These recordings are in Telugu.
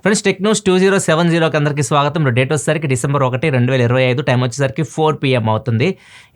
ఫ్రెండ్స్ టెక్ న్యూస్ 2070కి అందరికీ స్వాగతం. డేట్ వచ్చేసరికి December 1, 2025, టైం వచ్చేసరికి 4 PM అవుతుంది.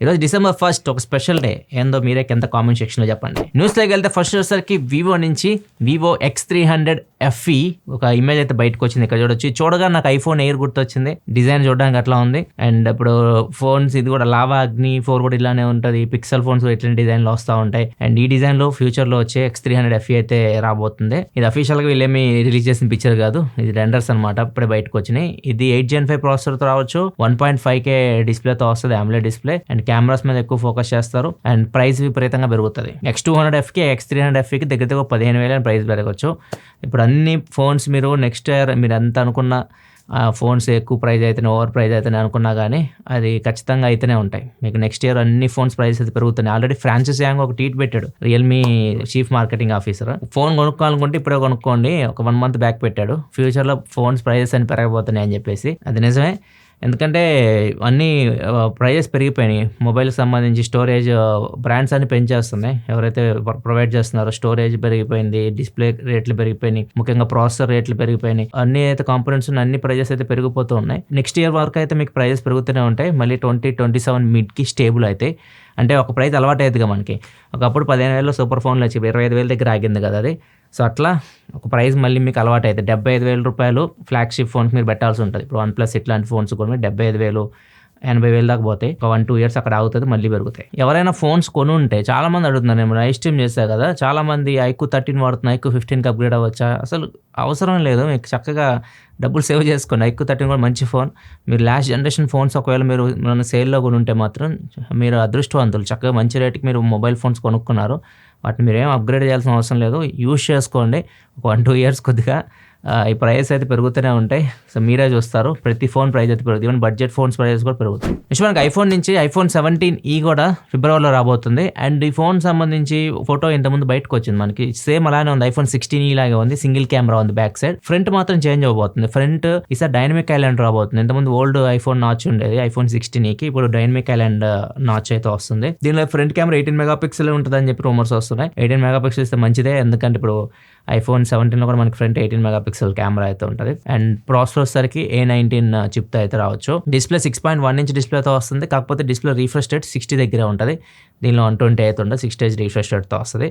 ఈరోజు December 1 ఒక స్పెషల్ డే. ఏందో మీరే కింద కామెంట్ సెక్షన్లో చెప్పండి. న్యూస్లోకి వెళ్తే ఫస్ట్ వచ్చేసరికి వివో నుంచి వివో X300 FE ఒక ఇమేజ్ అయితే బయటకు వచ్చింది. ఇక్కడ చూడొచ్చు. చూడగా నాకు ఐఫోన్ ఎయిర్ గుర్తొచ్చింది. డిజైన్ చూడడానికి అట్లా ఉంది. అండ్ ఇప్పుడు ఫోన్స్ ఇది కూడా లావా అగ్ని 4 కూడా ఇలానే ఉంటుంది. పిక్సెల్ ఫోన్స్ ఇట్లాంటి డిజైన్లో వస్తూ ఉంటాయి. అండ్ ఈ డిజైన్లో ఫ్యూచర్లో వచ్చే X300 FE అయితే రాబోతుంది. ఇది అఫీషియల్గా వీళ్ళేమి రిలీజ్ చేసిన పిక్చర్ కాదు, ఇది రెండర్స్ అనమాట. ఇప్పుడే బయటకు వచ్చినాయి. ఇది 8 Gen 5 ప్రాసెసర్తో రావచ్చు. 1.5K డిస్ప్లేతో వస్తుంది, AMOLED డిస్ప్లే. అండ్ కెమెరాస్ మీద ఎక్కువ ఫోకస్ చేస్తారు. అండ్ ప్రైస్ విపరీతంగా పెరుగుతుంది. X200Fకి X300Fకి దగ్గర 15,000 ప్రైస్ పెరగచ్చు. ఇప్పుడు అన్ని ఫోన్స్ మీరు నెక్స్ట్ ఇయర్ మీరు ఎంత అనుకున్న ఫోన్స్ ఎక్కువ ప్రైస్ అయితేనే ఓవర్ ప్రైస్ అయితేనే అనుకున్నా కానీ అది ఖచ్చితంగా అయితేనే ఉంటాయి. మీకు నెక్స్ట్ ఇయర్ అన్ని ఫోన్స్ ప్రైస్ అయితే పెరుగుతున్నాయి. ఆల్రెడీ ఫ్రాన్సిస్ యాంగ్ ఒక ట్వీట్ పెట్టాడు, Realme chief marketing officer. Phone కొనుక్కోవాలనుకుంటే ఇప్పుడే కొనుక్కోండి, ఒక 1 month బ్యాక్ పెట్టాడు. ఫ్యూచర్లో ఫోన్స్ ప్రైజెస్ అని పెరగబోతున్నాయి అని చెప్పేసి. అది నిజమే, ఎందుకంటే అన్నీ ప్రైజెస్ పెరిగిపోయినాయి. మొబైల్కి సంబంధించి స్టోరేజ్ బ్రాండ్స్ అన్ని పెంచేస్తున్నాయి. ఎవరైతే ప్రొవైడ్ చేస్తున్నారో స్టోరేజ్ పెరిగిపోయింది, డిస్ప్లే రేట్లు పెరిగిపోయినాయి, ముఖ్యంగా ప్రాసెసర్ రేట్లు పెరిగిపోయినాయి. అన్ని అయితే కాంపోనెంట్స్ అన్ని ప్రైజెస్ అయితే పెరిగిపోతూ ఉన్నాయి. నెక్స్ట్ ఇయర్ వరకు అయితే మీకు ప్రైజెస్ పెరుగుతూనే ఉంటాయి. మళ్ళీ 2027 మిడ్కి స్టేబుల్ అయితే, అంటే ఒక ప్రైస్ అలవాటు అవుతుందిగా మనకి. ఒకప్పుడు 15,000 సూపర్ ఫోన్లు వచ్చి 25,000 దగ్గర ఆగింది కదా అది. సో అట్లా ఒక ప్రైస్ మళ్ళీ మీకు అలవాటు అవుతుంది. 75,000 రూపాయలు ఫ్లాగ్షిప్ ఫోన్స్ మీరు పెట్టాల్సి ఉంటుంది. ఇప్పుడు OnePlus ఇట్లాంటి ఫోన్స్ కూడా 75,000 80,000 దాకా పోతాయి. ఒక 1-2 years అక్కడ ఆగుతుంది, మళ్ళీ పెరుగుతాయి. ఎవరైనా ఫోన్స్ కొని ఉంటే చాలా మంది అడుగుతున్నారు, నేను లైవ్ స్ట్రీమ్ చేశాను కదా, చాలా మంది IQ 13 వాడుతున్నా, IQ 15కి అప్గ్రేడ్ అవ్వచ్చా? అసలు అవసరం లేదు. మీకు చక్కగా డబ్బులు సేవ్ చేసుకోండి. IQ 13 కూడా మంచి ఫోన్. మీరు లాస్ట్ జనరేషన్ ఫోన్స్ ఒకవేళ మీరు మన సేల్లో కొని ఉంటే మాత్రం మీరు అదృష్టవంతులు. చక్కగా మంచి రేటుకి మీరు మొబైల్ ఫోన్స్ కొనుక్కున్నారు. వాటిని మీరు ఏం అప్గ్రేడ్ చేయాల్సిన అవసరం లేదు. యూజ్ చేసుకోండి. ఒక 1-2 years కొద్దిగా ఈ ప్రైస్ అయితే పెరుగుతూనే ఉంటాయి. సో మీరే చూస్తారు, ప్రతి ఫోన్ ప్రైస్ అయితే పెరుగుతుంది. ఈవెన్ బడ్జెట్ ఫోన్స్ ప్రైస్ కూడా పెరుగుతాయి. నెక్స్ట్ మనకి ఐఫోన్ నుంచి iPhone 17e కూడా ఫిబ్రవరిలో రాబోతుంది. అండ్ ఈ ఫోన్ సంబంధించి ఫోటో ఇంతకుముందు బయటకు వచ్చింది మనకి. సేమ్ అలానే ఉంది, iPhone 16e లాగే ఉంది. సింగిల్ కెమెరా ఉంది బ్యాక్ సైడ్. ఫ్రంట్ మాత్రం చేంజ్ అవ్వబోతుంది. ఫ్రంట్ ఈసారి డైనమిక్ ఐలాండ్ రాబోతుంది. ఇంతకుముందు ఓల్డ్ ఐఫోన్ నాచ్ ఉండేది iPhone 16eకి, ఇప్పుడు డైనమిక్ ఐలాండ్ నాచ్ అయితే వస్తుంది. దీనిలో ఫ్రంట్ కెమెరా 18 మెగాపిక్సెల్ ఉంటుంది అని చెప్పి రూమర్స్ వస్తున్నాయి. 18 మెగాపిక్సెల్ ఇస్తే మంచిదే, ఎందుకంటే ఇప్పుడు iPhone 17లో కూడా మనకి ఫ్రంట్ 18 మెగాపిక్సెల్ కెమెరా అయితే ఉంటుంది. అండ్ ప్రాసెసర్ వచ్చేసరికి A19 చిప్తో అయితే రావచ్చు. డిస్ప్లే 6.1 inch డిస్ప్లేతో వస్తుంది. కాకపోతే డిస్ప్లే రిఫ్రెష్ రేట్ 60 దగ్గర ఉంటుంది. దీనిలో 120 అయితే ఉంటుంది. 60 రిఫ్రెష్ రేట్తో వస్తుంది.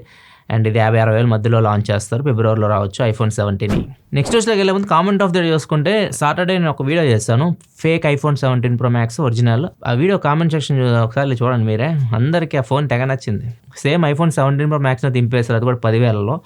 అండ్ ఇది 50-60 మధ్యలో లాంచ్ చేస్తారు. ఫిబ్రవరిలో రావచ్చు iPhone 17e. నెక్స్ట్ న్యూస్లోకి వెళ్ళే ముందు కామెంట్ ఆఫ్ ద డే చూసుకుంటే, సాటర్డే నేను ఒక వీడియో చేస్తాను, fake iPhone 17 Pro Max original. ఆ వీడియో కామెంట్ సెక్షన్ ఒకసారి చూడండి మీరే. అందరికీ ఆ ఫోన్ తెగ నచ్చింది. సేమ్ iPhone 17 Pro Maxను దింపేస్తారు, అది కూడా 10,000లో.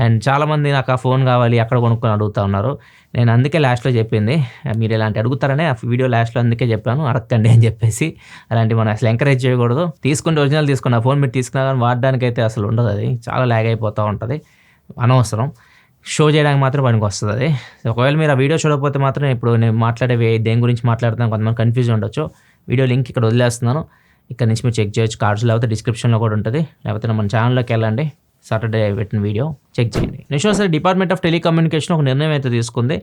అండ్ చాలామంది నాకు ఆ ఫోన్ కావాలి అక్కడ కొనుక్కొని అడుగుతూ ఉన్నారు. నేను అందుకే లాస్ట్లో చెప్పింది, మీరు ఇలాంటి అడుగుతారనే ఆ వీడియో లాస్ట్లో అందుకే చెప్పాను, అడగండి అని చెప్పేసి. అలాంటి మనం అసలు ఎంకరేజ్ చేయకూడదు. తీసుకుంటే ఒరిజినల్ తీసుకున్న ఫోన్ మీరు తీసుకున్నా కానీ వాడడానికి అయితే అసలు ఉండదు. అది చాలా ల్యాగ్ అయిపోతూ ఉంటుంది, అనవసరం. షో చేయడానికి మాత్రం పనికి వస్తుంది అది. ఒకవేళ మీరు ఆ వీడియో చూడకపోతే మాత్రం ఇప్పుడు నేను మాట్లాడేవి దేని గురించి మాట్లాడుతున్నాను కొంతమంది కన్ఫ్యూజ్ ఉండొచ్చు. వీడియో లింక్ ఇక్కడ వదిలేస్తున్నాను, ఇక్కడ నుంచి మీరు చెక్ చేయొచ్చు. కార్డ్స్ లేకపోతే డిస్క్రిప్షన్లో కూడా ఉంటుంది, లేకపోతే మన ఛానల్లోకి వెళ్ళండి, సాటర్డే పెట్టిన వీడియో చెక్ చేయండి. నెక్స్ట్ ఒకసారి డిపార్ట్మెంట్ ఆఫ్ టెలికమ్యూనికేషన్ ఒక నిర్ణయం అయితే తీసుకుంది.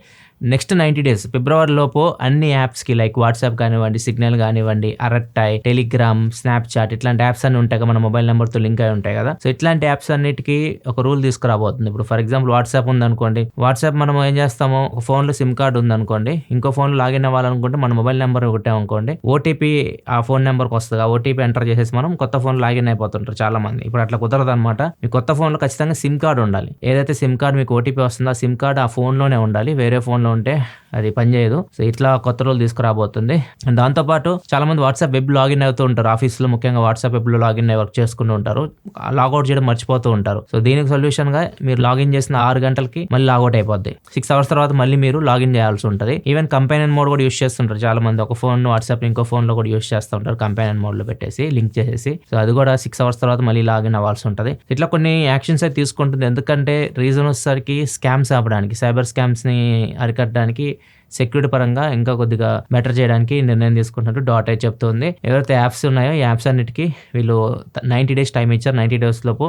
నెక్స్ట్ 90 days ఫిబ్రవరి లోపు అన్ని యాప్స్కి లైక్ వాట్సాప్ కానివ్వండి, సిగ్నల్ కానివ్వండి, అరట్టాయ్, టెలిగ్రామ్, స్నాప్చాట్ ఇట్లాంటి యాప్స్ అన్ని ఉంటాయి కదా, మన మొబైల్ నెంబర్తో లింక్ అయి ఉంటాయి కదా. సో ఇట్లాంటి యాప్స్ అన్నిటికీ ఒక రూల్ తీసుకురాబోతుంది. ఇప్పుడు ఫర్ ఎగ్జాంపుల్ వాట్సాప్ ఉందనుకోండి, వాట్సాప్ మనం ఏం చేస్తాము, ఒక ఫోన్లో సిమ్ కార్డు ఉందనుకోండి, ఇంకో ఫోన్లో లాగిన్ అవ్వాలనుకుంటే మన మొబైల్ నెంబర్ కొట్టామనుకోండి, ఓటీపీ ఆ ఫోన్ నెంబర్కి వస్తుంది. ఆ ఓటీపీ ఎంటర్ చేసేసి మనం కొత్త ఫోన్ లాగిన్ అయిపోతుంటారు చాలా మంది. ఇప్పుడు అట్లా కుదరదు అనమాట. మీ కొత్త ఫోన్లో ఖచ్చితంగా సిమ్ కార్డు ఉండాలి. ఏదైతే సిమ్ కార్డు మీకు ఓటీపీ వస్తుందో ఆ సిమ్ కార్డు ఆ ఫోన్లోనే ఉండాలి, వేరే ఫోన్లో ఉంటే అది పనిచేయదు. సో ఇట్లా కొత్త రూల్ తీసుకురాబోతుంది. అండ్ దాంతోపాటు చాలా మంది వాట్సాప్ వెబ్ లాగిన్ అవుతూ ఉంటారు. ఆఫీస్లో ముఖ్యంగా వాట్సాప్ వెబ్లో లాగిన్ అయ్యి వర్క్ చేసుకుంటూ ఉంటారు, లాగౌట్ చేయడం మర్చిపోతూ ఉంటారు. సో దీనికి సొల్యూషన్గా మీరు లాగిన్ చేసిన 6 గంటలకి మళ్ళీ లాగౌట్ అయిపోద్ది. 6 hours తర్వాత మళ్ళీ మీరు లాగిన్ చేయాల్సి ఉంటుంది. ఈవెన్ కంపెనీన్ మోడ్ కూడా యూస్ చేస్తుంటారు చాలా మంది. ఒక ఫోన్ వాట్సాప్ ఇంకో ఫోన్లో కూడా యూస్ చేస్తూ ఉంటారు, కంపెనీన్ మోడ్లో పెట్టేసి లింక్ చేసేసి. సో అది కూడా 6 hours తర్వాత మళ్ళీ లాగిన్ అవ్వాల్సి ఉంటుంది. ఇట్లా కొన్ని యాక్షన్స్ అయితే తీసుకుంటుంది. ఎందుకంటే రీజన్ వచ్చేసరికి స్కామ్స్ ఆపడానికి, సైబర్ స్కామ్స్ని అరికట్టడానికి, సెక్యూరిటీ పరంగా ఇంకా కొద్దిగా బెటర్ చేయడానికి నిర్ణయం తీసుకుంటున్నట్టు .ai చెప్తుంది. ఎవరైతే యాప్స్ ఉన్నాయో ఈ యాప్స్ అన్నిటికీ వీళ్ళు 90 days టైం ఇచ్చారు. 90 days లోపు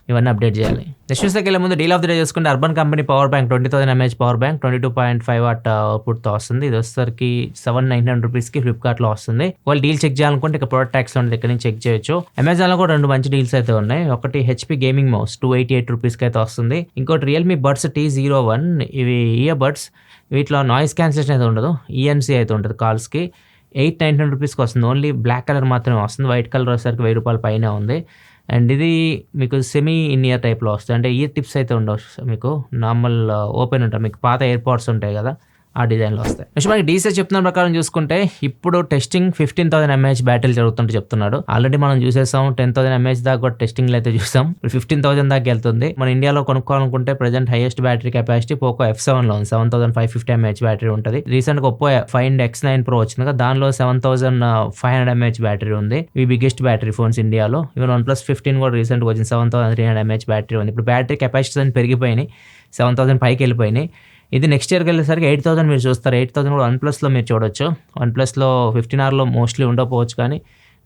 ఇవన్నీ అప్డేట్ చేయాలి. నెక్స్ట్ న్యూస్కి వెళ్ళే ముందు డీల్ ఆఫ్ ది డే చూసుకుంటే urban company power bank 20,000 mAh power bank 22.5 watt అవుట్పుట్తో వస్తుంది. ఇది వచ్చేసరికి 7,900 రూపీస్కి ఫ్లిప్కార్ట్లో వస్తుంది. వాళ్ళు డీల్ చెక్ చేయాలనుకుంటే ఇక్కడ ప్రొడక్ట్ ట్యాక్స్ ఉంటుంది, ఇక్కడ నుంచి చెక్ చేయొచ్చు. అమెజాన్లో కూడా 2 మంచి డీల్స్ అయితే ఉన్నాయి. ఒకటి HP గేమింగ్ మౌస్ 288 రూపీస్కి అయితే వస్తుంది. ఇంకోటి రియల్మీ బడ్స్ T01, ఇవి ఇయర్ బడ్స్, వీటిలో నాయిస్ క్యాన్సిలేషన్ అయితే ఉండదు, ENC అయితే ఉంటుంది కాల్స్కి. 8,900 రూపీస్కి వస్తుంది. ఓన్లీ బ్లాక్ కలర్ మాత్రమే వస్తుంది, వైట్ కలర్ వచ్చేసరికి 1000 రూపాయల పైన ఉంది. అండ్ ఇది మీకు సెమీ ఇన్ ఇయర్ టైప్లో వస్తుంది, అంటే ఇయర్ టిప్స్ అయితే ఉండవు, మీకు నార్మల్ ఓపెన్ ఉంటాయి, మీకు పాత ఎయిర్ పాడ్స్ ఉంటాయి కదా ఆ డిజైన్లో వస్తాయి. నెక్స్ట్ మనకి డీసీ చెప్తున్న ప్రకారం చూసుకుంటే ఇప్పుడు టెస్టింగ్ 15,000 mAh బ్యాటరీలు జరుగుతుంటే చెప్తున్నాడు. ఆల్రెడీ మనం చూసేసాం 10,000 mAh దాకా కూడా టెస్టింగ్లో అయితే చూసాం. ఇప్పుడు 15,000 దాకా వెళ్తుంది. మన ఇండియాలో కొనుక్కోవాలనుకుంటే present highest battery capacity Poco F7లో ఉంది, 7,550 mAh బ్యాటరీ ఉంటుంది. రీసెంట్గా ఒప్పో Find X9 Pro వచ్చింది కదా, దానిలో 7,500 mAh బ్యాటరీ ఉంది. ఇవి బిగ్గెస్ట్ బ్యాటరీ ఫోన్స్ ఇండియాలో. ఈవెన్ OnePlus 15 కూడా రీసెంట్గా వచ్చింది, 7,300 mAh బ్యాటరీ ఉంది. ఇప్పుడు బ్యాటరీ కెపాసిటీస్ అని పెరిగిపోయినాయి, 7,000 పైకి వెళ్ళిపోయినాయి. ఇది నెక్స్ట్ ఇయర్కి వెళ్ళేసరికి 8,000 మీరు చూస్తారు. 8,000 కూడా OnePlusలో మీరు చూడొచ్చు. OnePlusలో 15Rలో మోస్ట్లీ ఉండకపోవచ్చు, కానీ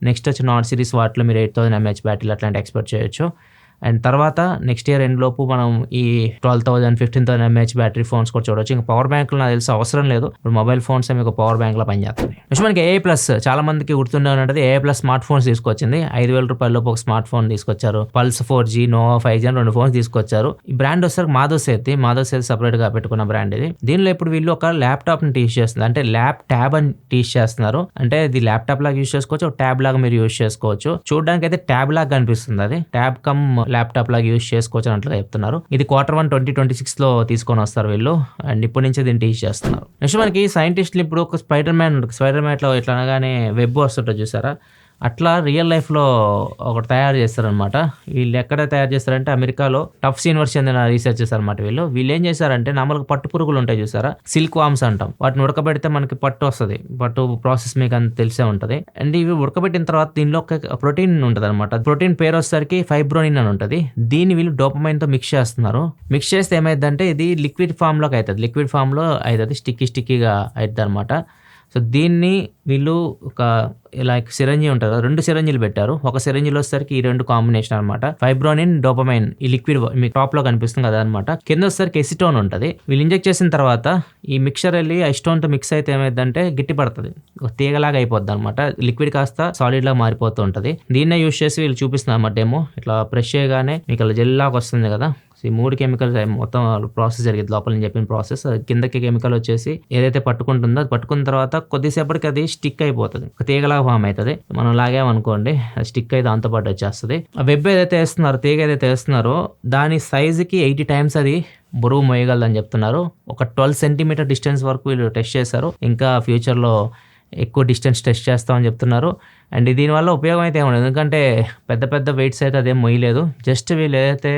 నెక్స్ట్ వచ్చి నాట్ సిరీస్ వాటిలో మీరు 8,000 mAh బ్యాటరీలు అట్లాంటి ఎక్స్పెక్ట్ చేయొచ్చు. అండ్ తర్వాత నెక్స్ట్ ఇయర్ ఎండ్ లోపు మనం ఈ 12,000, 15,000 mAh బ్యాటరీ ఫోన్స్ కూడా చూడొచ్చు. ఇంకా పవర్ బ్యాంకులు నాకు తెలిసి అవసరం లేదు, ఇప్పుడు మొబైల్ ఫోన్స్ మీకు పవర్ బ్యాంక్లో పనిచేస్తుంది. నెక్స్ట్ మనకి AI+ చాలా మందికి గుర్తుండే ఉంటుంది. AI+ స్మార్ట్ ఫోన్స్ తీసుకొచ్చింది. 5,000 రూపాయలలోపు ఒక స్మార్ట్ ఫోన్ తీసుకొచ్చారు. Pulse 4G, Nova 5G అని 2 ఫోన్స్ తీసుకొచ్చారు. ఈ బ్రాండ్ వచ్చేసరికి మాధవ్ సేత్ సపరేట్గా పెట్టుకున్న బ్రాండ్ ఇది. దీనిలో ఇప్పుడు వీళ్ళు ఒక ల్యాప్టాప్ని టీచ్ చేస్తున్నారు, అంటే ల్యాప్ ట్యాబ్ అని టీచ్ చేస్తున్నారు. అంటే ఇది ల్యాప్టాప్ లాగా యూజ్ చేసుకోవచ్చు, ఒక ట్యాబ్ లాగా మీరు యూజ్ చేసుకోవచ్చు. చూడడానికి అయితే ట్యాబ్ లాగా కనిపిస్తుంది, అది ట్యాబ్ కమ్ ల్యాప్టాప్ లాగా యూజ్ చేసుకోవచ్చు అన్నట్లుగా చెప్తున్నారు. ఇది Q1 2026లో తీసుకొని వస్తారు వీళ్ళు, అండ్ ఇప్పటి నుంచే దీన్ని టీచ్ చేస్తున్నారు. నెక్స్ట్ మనకి సైంటిస్టులు ఇప్పుడు ఒక స్పైడర్ మ్యాన్ ఇట్లా అనగానే వెబ్ వస్తుంటుంది చూసారా, అట్లా రియల్ లైఫ్లో ఒకటి తయారు చేస్తారనమాట. వీళ్ళు ఎక్కడ తయారు చేస్తారంటే అమెరికాలో టఫ్స్ యూనివర్సిటీ చెందిన రీసెర్చర్స్ అనమాట. వీళ్ళు ఏం చేశారంటే నార్మల్గా పట్టు పురుగులు ఉంటాయి చూసారా, సిల్క్ వామ్స్ అంటాం, వాటిని ఉడకబెడితే మనకి పట్టు వస్తుంది. పట్టు ప్రాసెస్ మీకు అంత తెలిసే ఉంటుంది. అండ్ ఇవి ఉడకబెట్టిన తర్వాత దీనిలో ఒక ప్రోటీన్ ఉంటుంది అనమాట. ప్రోటీన్ పేరు వచ్చేసరికి ఫైబ్రోనిన్ అని ఉంటుంది. దీన్ని వీళ్ళు డోపమైన్తో మిక్స్ చేస్తున్నారు. మిక్స్ చేస్తే ఏమైందంటే ఇది లిక్విడ్ ఫామ్లోకి అవుతుంది. లిక్విడ్ ఫామ్లో అవుతుంది, స్టిక్కీగా అవుతుంది అనమాట. సో దీన్ని వీళ్ళు ఒక ఇలా సిరంజి ఉంటుంది కదా, 2 సిరంజీలు పెట్టారు. ఒక సిరంజిలో వచ్చేసరికి ఈ 2 కాంబినేషన్ అనమాట, ఫైబ్రోనిన్, డోపమైన్. ఈ లిక్విడ్ మీ టాప్ లో కనిపిస్తుంది కదా అనమాట. కింద వచ్చేసరికి ఎసిటోన్ ఉంటుంది. వీళ్ళు ఇంజెక్ట్ చేసిన తర్వాత ఈ మిక్చర్ వెళ్ళి ఐస్టోన్ తో మిక్స్ అయితే ఏమైందంటే గట్టి పడుతుంది, తీగలాగా అయిపోద్ది అనమాట. లిక్విడ్ కాస్త సాలిడ్ లాగా మారిపోతూ ఉంటుంది. దీన్నే యూజ్ చేసి వీళ్ళు చూపిస్తున్నారు అన్నమాట. డెమో ఇట్లా ప్రెస్ చేయగానే మీకు అలా జెల్ లాగా వస్తుంది కదా. ఈ 3 కెమికల్స్ మొత్తం ప్రాసెస్ జరిగింది లోపల నేను చెప్పిన ప్రాసెస్. కిందకి కెమికల్ వచ్చేసి ఏదైతే పట్టుకుంటుందో అది పట్టుకున్న తర్వాత కొద్దిసేపటికి అది స్టిక్ అయిపోతుంది, తీగలాగా ఫామ్ అవుతుంది. మనం లాగామనుకోండి అది స్టిక్ అయితే దాంతో పాటు వచ్చేస్తుంది. ఆ వెబ్ ఏదైతే వేస్తున్నారో, తీగ ఏదైతే వేస్తున్నారో దాని సైజుకి 80 times అది బరువు మోయగలదని చెప్తున్నారు. ఒక 12 centimeter డిస్టెన్స్ వరకు వీళ్ళు టెస్ట్ చేశారు. ఇంకా ఫ్యూచర్లో ఎక్కువ డిస్టెన్స్ టెస్ట్ చేస్తామని చెప్తున్నారు. అండ్ దీనివల్ల ఉపయోగం అయితే ఏమన్నా, ఎందుకంటే పెద్ద వెయిట్స్ అయితే అదేం మొయ్యలేదు. జస్ట్ వీళ్ళు ఏదైతే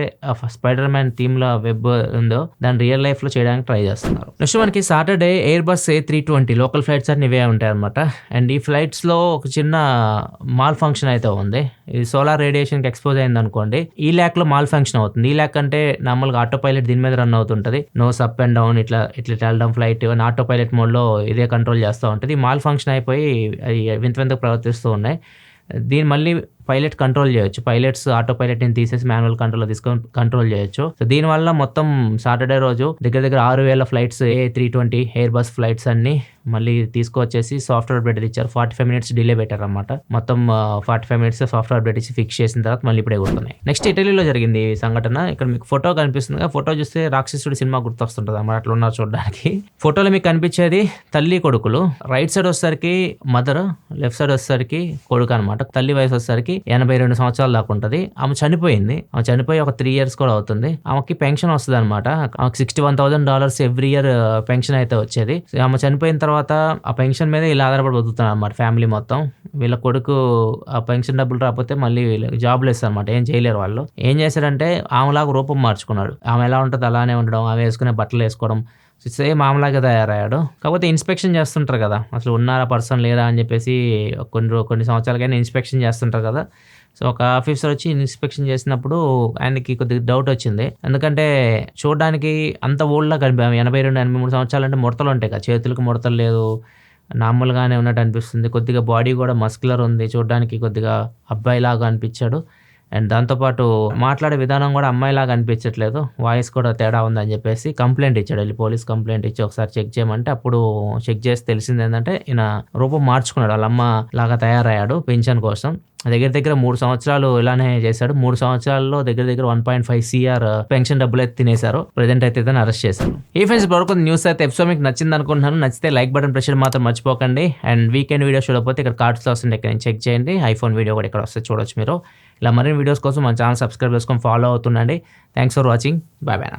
స్పైడర్ మ్యాన్ థీమ్లో వెబ్ ఉందో దాన్ని రియల్ లైఫ్లో చేయడానికి ట్రై చేస్తున్నారు. నెక్స్ట్ మనకి Saturday Airbus A320 local flights అన్ని ఇవే ఉంటాయి అనమాట. అండ్ ఈ ఫ్లైట్స్లో ఒక చిన్న మాల్ ఫంక్షన్ అయితే ఉంది. ఇది సోలార్ రేడియేషన్కి ఎక్స్పోజ్ అయింది అనుకోండి, ఈ ల్యాక్లో మాల్ ఫంక్షన్ అవుతుంది. ఈ ల్యాక్ అంటే నార్మల్గా ఆటో పైలట్ దీని మీద రన్ అవుతుంటుంది. నోస్ అప్ అండ్ డౌన్ ఇట్లా వెళ్ళడం ఫ్లైట్ ఇవన్నీ ఆటో పైలట్ మోడ్లో ఇదే కంట్రోల్ చేస్తూ ఉంటుంది. మాల్ ఫంక్షన్ అయిపోయి అది వింతకు ప్రవర్తిస్తూ ఉన్నాయి. దీన్ని మళ్ళీ పైలట్ కంట్రోల్ చేయొచ్చు. పైలట్స్ ఆటో పైలట్ని తీసేసి మాన్యువల్ కంట్రోల్లో తీసుకొని కంట్రోల్ చేయొచ్చు. సో దీనివల్ల మొత్తం సాటర్డే రోజు దగ్గర 6,000 ఫ్లైట్స్ A320 Airbus ఫ్లైట్స్ అన్ని మళ్ళీ తీసుకొచ్చేసి సాఫ్ట్వేర్ అప్డేట్ ఇచ్చారు. 45 minutes డిలే పెట్టారనమాట. మొత్తం 45 minutes సాఫ్ట్వేర్ అప్డేట్ ఇచ్చి ఫిక్స్ చేసిన తర్వాత మళ్ళీ ఇప్పుడే కొడుతున్నాయి. నెక్స్ట్ ఇటలీలో జరిగింది ఈ సంఘటన. ఇక్కడ మీకు ఫోటో కనిపిస్తుంది. ఫోటో చూస్తే రాక్షసుడి సినిమా గుర్తొస్తుంటుంది అన్నమాట, అట్లా ఉన్నారు చూడడానికి. ఫోటోలో మీకు కనిపించేది తల్లి కొడుకులు. రైట్ సైడ్ వచ్చేసరికి మదర్, లెఫ్ట్ సైడ్ వచ్చేసరికి కొడుకు అనమాట. తల్లి వయసు వచ్చేసరికి 82 సంవత్సరాలు దాకా ఉంటుంది. ఆమె చనిపోయింది. ఆమె చనిపోయి ఒక 3 years కూడా అవుతుంది. ఆమెకి పెన్షన్ వస్తుంది అనమాట. ఆమెకి $61,000 ఎవ్రీ ఇయర్ పెన్షన్ అయితే వచ్చేది. ఆమె చనిపోయిన తర్వాత ఆ పెన్షన్ మీద ఇలా ఆధారపడి బతుకుతారు అనమాట ఫ్యామిలీ మొత్తం. వీళ్ళ కొడుకు ఆ పెన్షన్ డబ్బులు రాకపోతే మళ్ళీ జాబ్లు వేస్తారు అనమాట, ఏం చేయలేరు వాళ్ళు. ఏం చేశారంటే ఆమెలాగా రూపం మార్చుకున్నాడు. ఆమె ఎలా ఉంటుంది అలానే ఉండడం, ఆమె వేసుకునే బట్టలు వేసుకోవడం, సేమ్ ఆమెలాగే తయారయ్యాడు. కాకపోతే ఇన్స్పెక్షన్ చేస్తుంటారు కదా, అసలు ఉన్నారా పర్సన్ లేదా అని చెప్పేసి కొన్ని సంవత్సరాలకైనా ఇన్స్పెక్షన్ చేస్తుంటారు కదా. సో ఒక ఆఫీసర్ వచ్చి ఇన్స్పెక్షన్ చేసినప్పుడు ఆయనకి కొద్దిగా డౌట్ వచ్చింది. ఎందుకంటే చూడడానికి అంత ఓల్డ్లా కనిపి 82-83 సంవత్సరాలు అంటే ముడతలు ఉంటాయి కదా, చేతులకు ముడతలు లేదు, నార్మల్గానే ఉన్నట్టు అనిపిస్తుంది. కొద్దిగా బాడీ కూడా మస్కులర్ ఉంది, చూడడానికి కొద్దిగా అబ్బాయిలాగా అనిపించాడు. అండ్ దాంతోపాటు మాట్లాడే విధానం కూడా అమ్మాయిలాగా అనిపించట్లేదు, వాయిస్ కూడా తేడా ఉందని చెప్పేసి కంప్లైంట్ ఇచ్చాడు. వెళ్ళి పోలీస్ కంప్లైంట్ ఇచ్చి ఒకసారి చెక్ చేయమంటే అప్పుడు చెక్ చేసి తెలిసింది ఏంటంటే ఈయన రూపం మార్చుకున్నాడు, వాళ్ళ అమ్మ లాగా తయారయ్యాడు పెన్షన్ కోసం. దగ్గర 3 సంవత్సరాలు ఇలానే చేశాడు. 3 సంవత్సరాల్లో దగ్గర 1.5 CR పెన్షన్ డబ్బులు అయితే తినేశారు. ప్రెజెంట్ అయితే ఇతను అరెస్ట్ చేశారు. ఈ ఫ్రెండ్స్ ఇప్పుడు న్యూస్ అయితే ఎపిసోడ్ మీకు నచ్చింది అనుకుంటున్నాను. నచ్చితే లైక్ బటన్ ప్రెస్ చేయడం మాత్రం మర్చిపోకండి. అండ్ వీకెండ్ వీడియో చూడకపోతే ఇక్కడ కార్డ్స్లో వస్తుంది, ఇక్కడ చెక్ చేయండి. ఐఫోన్ వీడియో కూడా ఇక్కడ వస్తే చూడొచ్చు మీరు. ఇలా మరిన్ని వీడియోస్ కోసం మన ఛానల్ సబ్స్క్రైబ్ చేసుకొని ఫాలో అవుతుండండి. Thanks for watching. Bye bye.